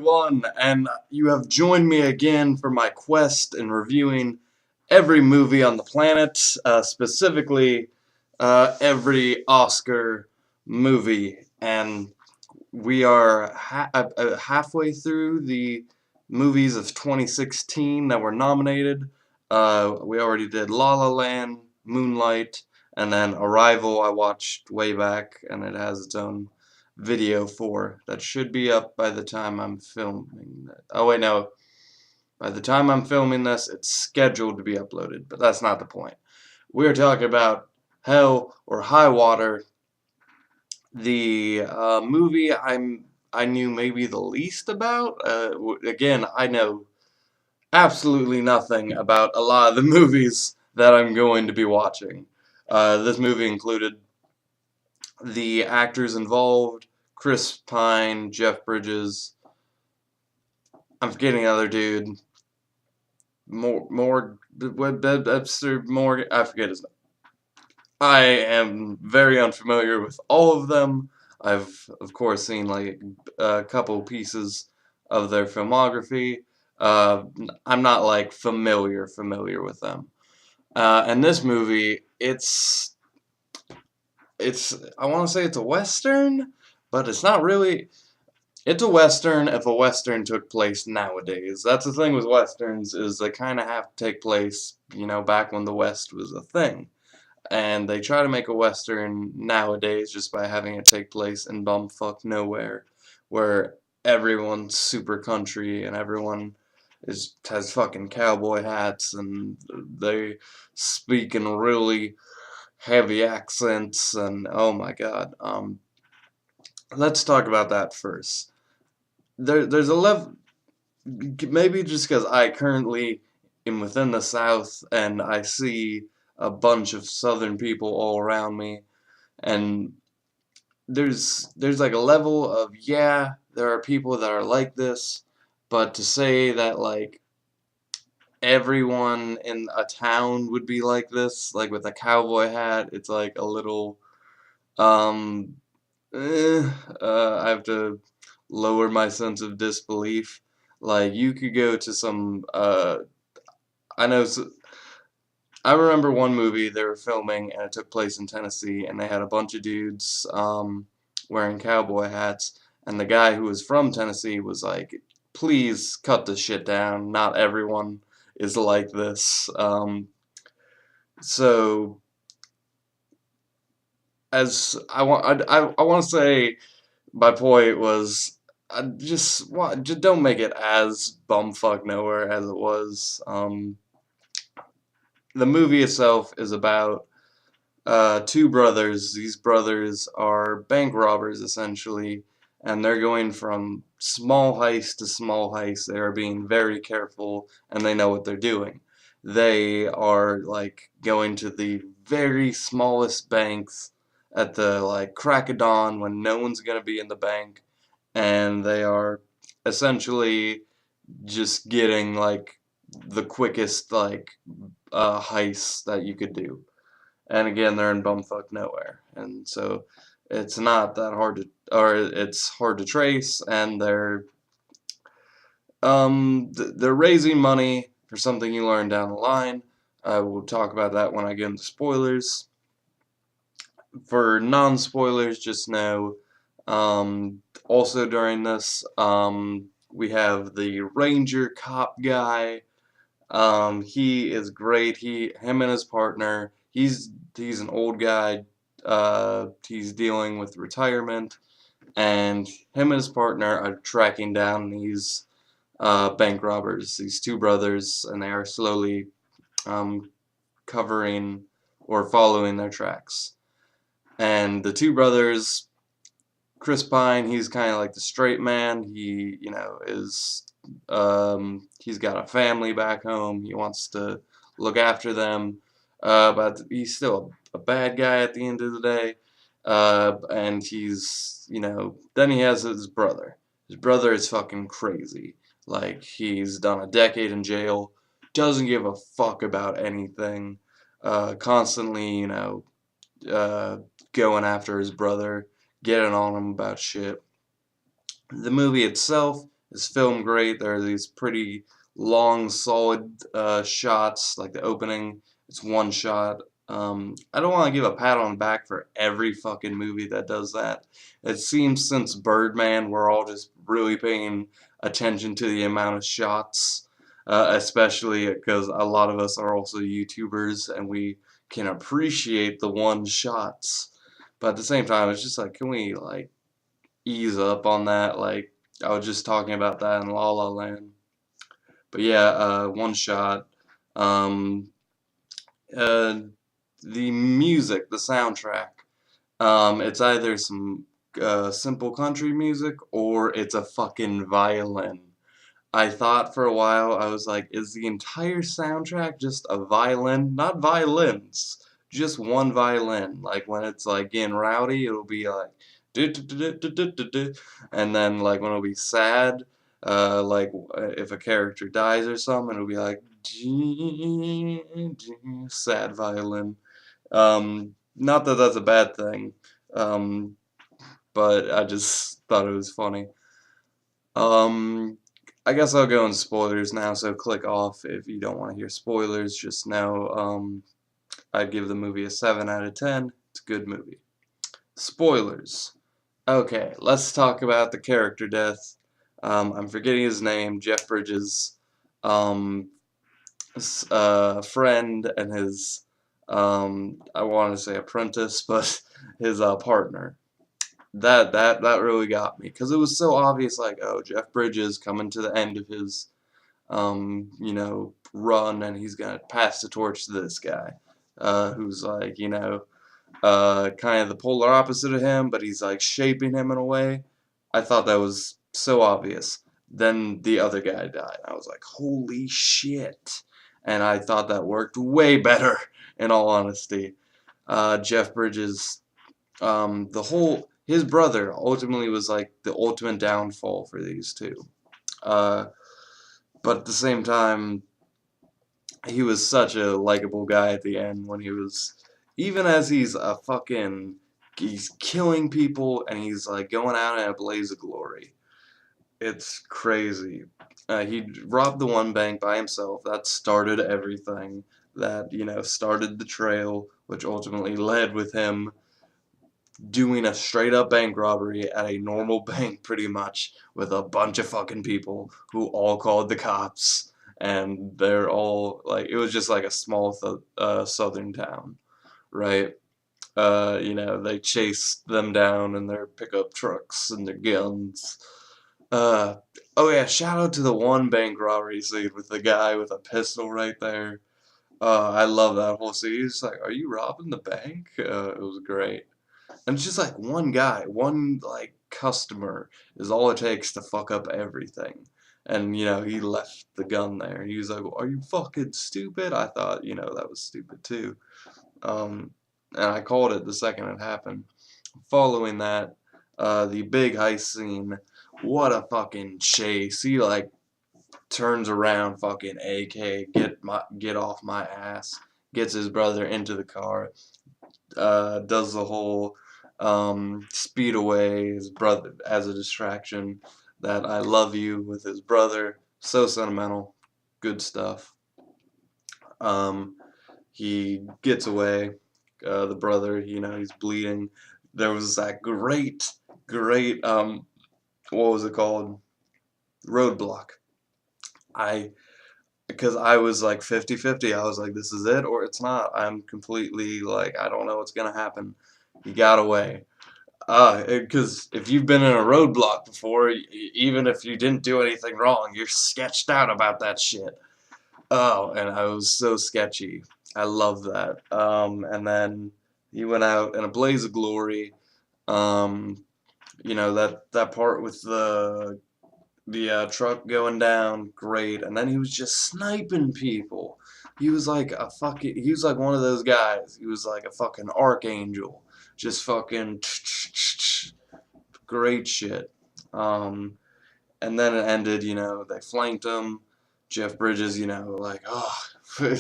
everyone, and you have joined me again for my quest in reviewing every movie on the planet, specifically every Oscar movie. And we are halfway through the movies of 2016 that were nominated. We already did La La Land, Moonlight, and then Arrival I watched way back, and it has its own video for that should be up by the time I'm filming that. Oh wait, no. By the time I'm filming this, it's scheduled to be uploaded, but that's not the point. We're talking about Hell or High Water, the movie I knew maybe the least about. Again, I know absolutely nothing about a lot of the movies that I'm going to be watching. This movie included the actors involved: Chris Pine, Jeff Bridges. I'm forgetting another dude. Webster Morgan. I forget his name. I am very unfamiliar with all of them. I've of course seen like a couple pieces of their filmography. Uh, I'm not like familiar with them. And this movie, it's I want to say it's a western, but it's not really. It's a western if a western took place nowadays. That's the thing with westerns, is they kind of have to take place, back when the West was a thing. And they try to make a western nowadays just by having it take place in bumfuck nowhere, where everyone's super country and everyone has fucking cowboy hats and they speak in really heavy accents, and oh my god. Let's talk about that first. There's a level, maybe just because I currently am within the South and I see a bunch of Southern people all around me, and there's like a level of, yeah, there are people that are like this, but to say that like everyone in a town would be like this, like with a cowboy hat, it's like a little um I have to lower my sense of disbelief. Like you could go to some I know I remember one movie they were filming and it took place in Tennessee, and they had a bunch of dudes wearing cowboy hats, and the guy who was from Tennessee was like, please cut this shit down, not everyone is like this. So as I want to say, my point was, I just don't make it as bumfuck nowhere as it was. The movie itself is about two brothers. These brothers are bank robbers essentially, and they're going from small heist to small heist. They are being very careful, and they know what they're doing. They are like going to the very smallest banks at the like crack of dawn when no one's gonna be in the bank, and they are essentially just getting like the quickest like heists that you could do. And again, they're in bumfuck nowhere, and so it's not that hard to, or it's hard to trace, and they're raising money for something you learn down the line. I will talk about that when I get into spoilers. For non-spoilers, just know, also during this, we have the ranger cop guy. He is great. Him and his partner. He's an old guy. He's dealing with retirement, and him and his partner are tracking down these bank robbers. These two brothers, and they are slowly covering or following their tracks. And the two brothers, Chris Pine, he's kind of like the straight man. He, is he's got a family back home. He wants to look after them, but he's still a bad guy at the end of the day. And then he has his brother. His brother is fucking crazy. Like, he's done a decade in jail, doesn't give a fuck about anything, constantly, going after his brother, getting on him about shit. The movie itself is filmed great. There are these pretty long, solid shots, like the opening. It's one shot. I don't want to give a pat on the back for every fucking movie that does that. It seems since Birdman, we're all just really paying attention to the amount of shots, especially because a lot of us are also YouTubers and we can appreciate the one shots. But at the same time, it's just like, can we like ease up on that? Like, I was just talking about that in La La Land. But yeah, one shot. Um, uh, the music, the soundtrack. It's either some simple country music or it's a fucking violin. I thought for a while, I was like, is the entire soundtrack just a violin? Not violins, just one violin. Like when it's like getting rowdy, it'll be like, and then like when it'll be sad, like if a character dies or something, it'll be like, sad violin. Not that that's a bad thing, um, but I just thought it was funny. Um, I guess I'll go in spoilers now, so click off if you don't want to hear spoilers. Just know I'd give the movie a 7 out of 10. It's a good movie. Spoilers. Okay, let's talk about the character death. I'm forgetting his name, Jeff Bridges. Um, Friend and his, I want to say apprentice, but his partner. That really got me because it was so obvious. Like, oh, Jeff Bridges coming to the end of his run, and he's gonna pass the torch to this guy, who's like, kind of the polar opposite of him, but he's like shaping him in a way. I thought that was so obvious. Then the other guy died. I was like, holy shit. And I thought that worked way better, in all honesty. Jeff Bridges, his brother ultimately was like the ultimate downfall for these two. Uh, but at the same time, he was such a likable guy at the end when he was, even as he's killing people and he's like going out in a blaze of glory. It's crazy. He robbed the one bank by himself. That started everything. That, started the trail, which ultimately led with him doing a straight up bank robbery at a normal bank pretty much with a bunch of fucking people who all called the cops, and they're all like, it was just like a small southern town, right? They chased them down in their pickup trucks and their guns. uh oh yeah, shout out to the one bank robbery scene with the guy with a pistol right there. I love that whole scene. He's like, are you robbing the bank? It was great. And it's just like one guy, one like customer is all it takes to fuck up everything. And he left the gun there. He was like, "Are you fucking stupid?" I thought, that was stupid too. Um, and I called it the second it happened. Following that, the big heist scene. What a fucking chase! He like turns around, fucking AK, get off my ass. Gets his brother into the car. Does the whole speed away his brother as a distraction. That I love you with his brother. So sentimental. Good stuff. Um, he gets away. The brother, he's bleeding. There was that great, what was it called? Roadblock. I, because I was like 50-50. I was like, this is it or it's not. I'm completely like, I don't know what's going to happen. He got away. Because if you've been in a roadblock before, even if you didn't do anything wrong, you're sketched out about that shit. Oh, and I was so sketchy. I love that. And then he went out in a blaze of glory. Um, that part with the truck going down, great. And then he was just sniping people. He was like he was like one of those guys. He was like a fucking archangel. Just fucking great shit. And then it ended, they flanked him. Jeff Bridges, like, oh,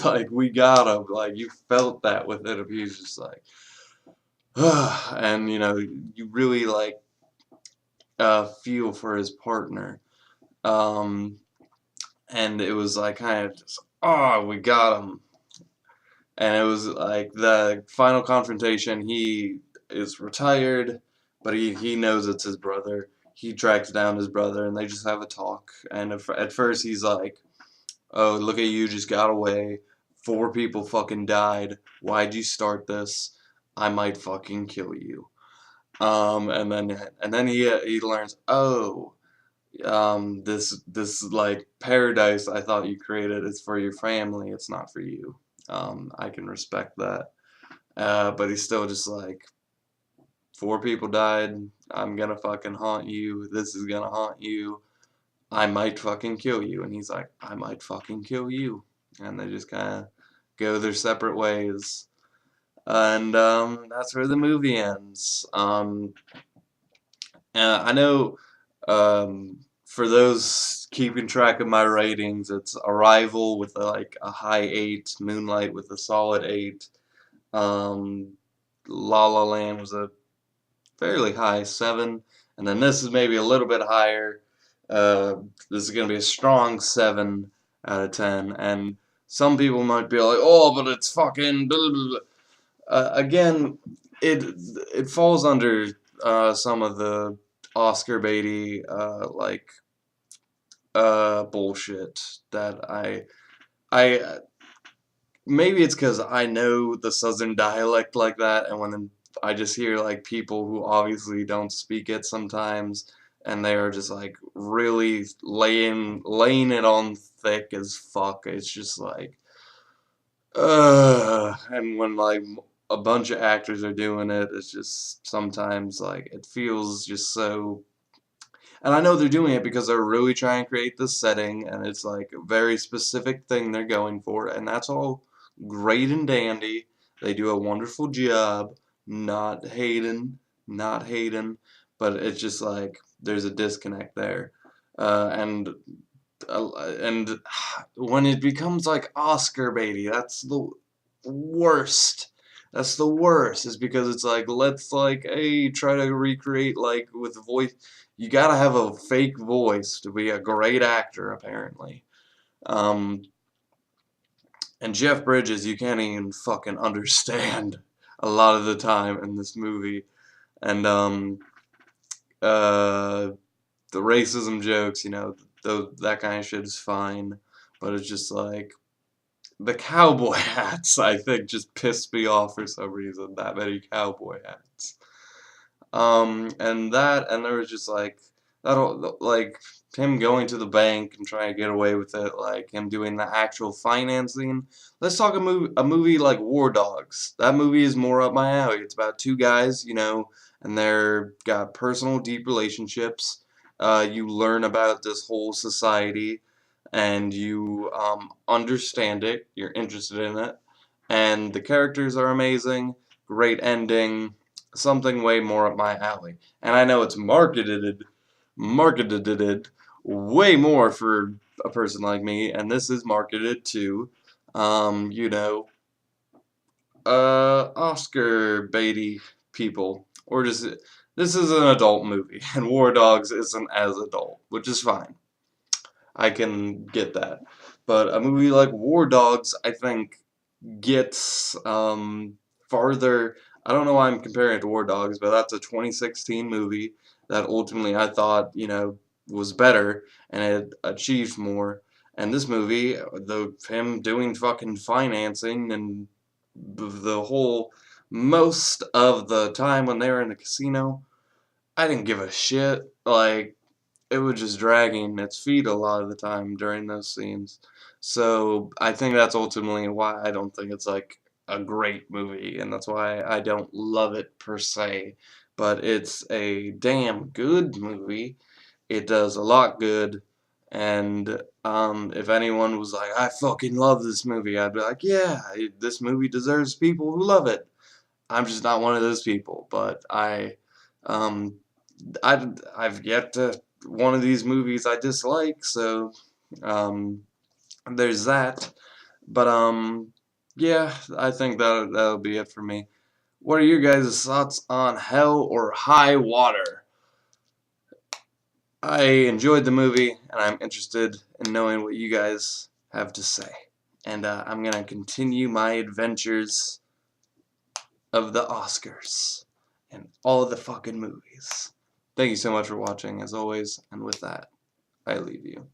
like, we got him. Like, you felt that with it. He was just like, and, you really, like, feel for his partner. Um, and it was like kind of just, oh, we got him. And it was like the final confrontation. He is retired, but he knows it's his brother. He tracks down his brother, and they just have a talk. And at first, he's like, "Oh, look at you, just got away. 4 people fucking died. Why'd you start this? I might fucking kill you." And then he learns, oh, this like paradise I thought you created is for your family. It's not for you. I can respect that. But he's still just like, 4 people died. I'm gonna fucking haunt you. This is gonna haunt you. I might fucking kill you. And he's like, I might fucking kill you. And they just kind of go their separate ways. And that's where the movie ends. I know for those keeping track of my ratings, it's Arrival with like a high 8, Moonlight with a solid 8, um, La La Land was a fairly high 7, and then this is maybe a little bit higher. Uh, this is going to be a strong 7 out of 10, and some people might be like, oh, but it's fucking blah, blah, blah. Again, it it falls under some of the Oscar baity bullshit that I maybe it's because I know the Southern dialect like that, and when I just hear like people who obviously don't speak it sometimes, and they are just like really laying it on thick as fuck. It's just like, and when like a bunch of actors are doing it, it's just sometimes like it feels just so. And I know they're doing it because they're really trying to create this setting, and it's like a very specific thing they're going for, and that's all great and dandy. They do a wonderful job. Not hating, but it's just like there's a disconnect there, and when it becomes like Oscar baity, that's the worst. That's the worst. Is because it's like let's like hey try to recreate like with voice. You gotta have a fake voice to be a great actor apparently. Um, and Jeff Bridges, you can't even fucking understand a lot of the time in this movie. And uh, the racism jokes, that kind of shit is fine. But it's just like the cowboy hats, I think, just pissed me off for some reason. That many cowboy hats. And there was just like that, like him going to the bank and trying to get away with it, like him doing the actual financing. Let's talk a movie like War Dogs. That movie is more up my alley. It's about 2 guys, and they're got personal deep relationships. You learn about this whole society, and you understand it. You're interested in it, and the characters are amazing. Great ending, something way more up my alley. And I know it's marketed way more for a person like me, and this is marketed to, um, you know, Oscar baity people, or just this is an adult movie, and War Dogs isn't as adult, which is fine. I can get that, but a movie like War Dogs, I think, gets farther. I don't know why I'm comparing it to War Dogs, but that's a 2016 movie that ultimately I thought, was better and it achieved more. And this movie, him doing fucking financing and the whole most of the time when they were in the casino, I didn't give a shit. Like it was just dragging its feet a lot of the time during those scenes. So I think that's ultimately why I don't think it's like a great movie, and that's why I don't love it per se. But it's a damn good movie. It does a lot good, and if anyone was like, I fucking love this movie, I'd be like, yeah, this movie deserves people who love it. I'm just not one of those people, but um, I've yet to one of these movies I dislike, so um, there's that. But yeah, I think that'll be it for me. What are your guys' thoughts on Hell or High Water? I enjoyed the movie, and I'm interested in knowing what you guys have to say. And I'm going to continue my adventures of the Oscars and all of the fucking movies. Thank you so much for watching, as always, and with that, I leave you.